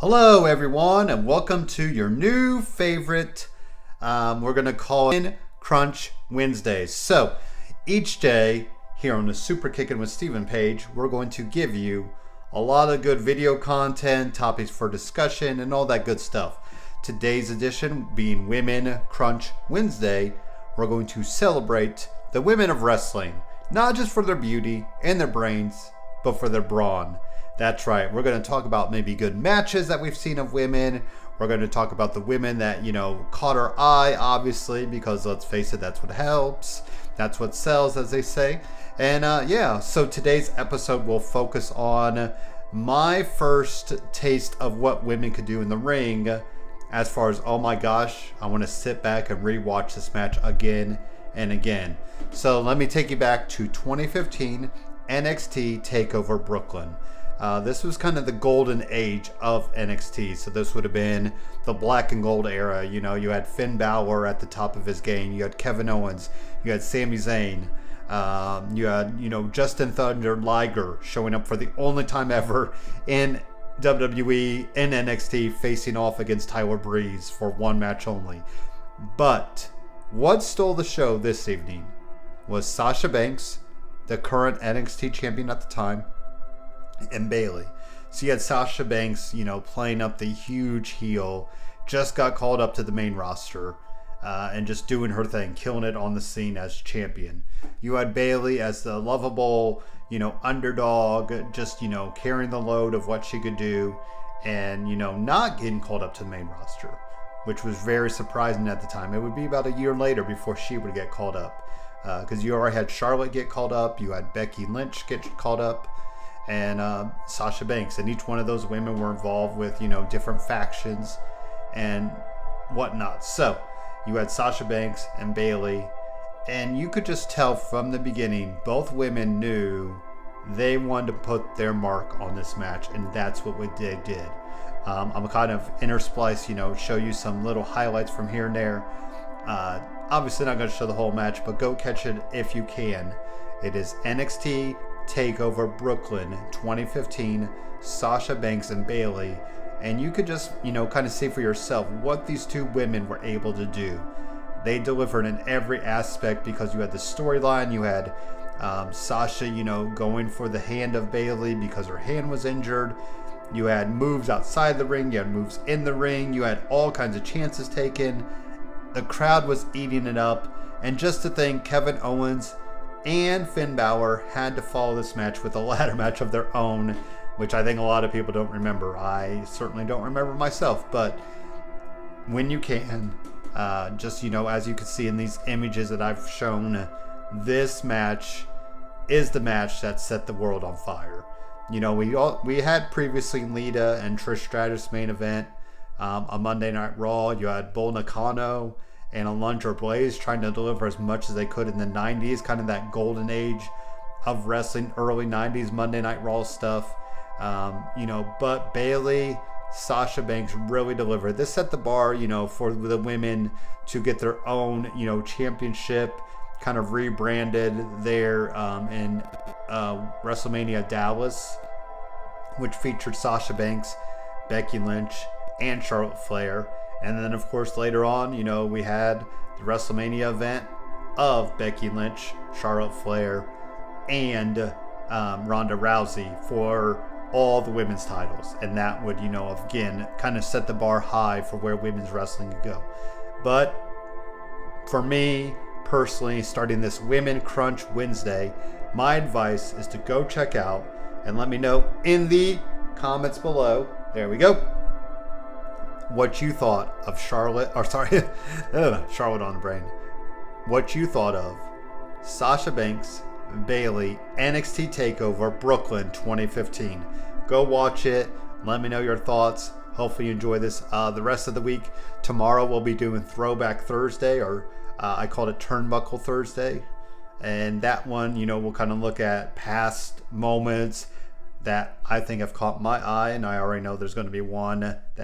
Hello everyone and welcome to your new favorite, we're going to call it Crunch Wednesdays. So each day here on the Super Kickin' with Steven page, we're going to give you a lot of good video content, topics for discussion, and all that good stuff. Today's edition being Women Crunch Wednesday, we're going to celebrate the women of wrestling, not just for their beauty and their brains, but for their brawn. That's right. We're going to talk about maybe good matches that we've seen of women. We're going to talk about the women that, caught our eye, obviously, because let's face it, that's what helps. That's what sells, as they say. And so today's episode will focus on my first taste of what women could do in the ring. As far as, oh my gosh, I want to sit back and rewatch this match again and again. So let me take you back to 2015 NXT TakeOver Brooklyn. This was kind of the golden age of NXT. So this would have been the black and gold era. You had Finn Balor at the top of his game. You had Kevin Owens. You had Sami Zayn. You had, Justin Thunder Liger showing up for the only time ever in WWE in NXT, facing off against Tyler Breeze for one match only. But what stole the show this evening was Sasha Banks, the current NXT champion at the time, and Bayley. So you had Sasha Banks, playing up the huge heel, just got called up to the main roster, and just doing her thing, killing it on the scene as champion. You had Bayley as the lovable, underdog, just, carrying the load of what she could do, and, not getting called up to the main roster, which was very surprising at the time. It would be about a year later before she would get called up, because you already had Charlotte get called up, you had Becky Lynch get called up, and Sasha Banks, and each one of those women were involved with different factions and whatnot. So you had Sasha Banks and Bayley, and you could just tell from the beginning both women knew they wanted to put their mark on this match, and that's what they did. I'm kind of intersplice, show you some little highlights from here and there. Obviously not going to show the whole match, but go catch it if you can. It is NXT TakeOver Brooklyn 2015, Sasha Banks and Bayley, and you could just kind of see for yourself what these two women were able to do. They delivered in every aspect, because you had the storyline, you had Sasha going for the hand of Bayley because her hand was injured, you had moves outside the ring, you had moves in the ring, you had all kinds of chances taken, the crowd was eating it up. And just to think, Kevin Owens and Finn Balor had to follow this match with a ladder match of their own, which I think a lot of people don't remember. I certainly don't remember myself, but when you can, just, as you can see in these images that I've shown, this match is the match that set the world on fire. We had previously Lita and Trish Stratus main event, a Monday Night Raw. You had Bull Nakano and Alundra Blaze trying to deliver as much as they could in the 90s, kind of that golden age of wrestling, early 90s Monday Night Raw stuff. But Bayley, Sasha Banks really delivered. This set the bar, for the women to get their own, championship, kind of rebranded there in WrestleMania Dallas, which featured Sasha Banks, Becky Lynch, and Charlotte Flair. And then, of course, later on, we had the WrestleMania event of Becky Lynch, Charlotte Flair, and Ronda Rousey for all the women's titles. And that would, again, kind of set the bar high for where women's wrestling could go. But for me, personally, starting this Women Crunch Wednesday, my advice is to go check out and let me know in the comments below. There we go. What you thought of Charlotte on the brain. What you thought of Sasha Banks, Bayley, NXT TakeOver Brooklyn 2015. Go watch it. Let me know your thoughts. Hopefully you enjoy this the rest of the week. Tomorrow we'll be doing Throwback Thursday, or I called it Turnbuckle Thursday. And that one, we'll kind of look at past moments that I think have caught my eye, and I already know there's going to be one that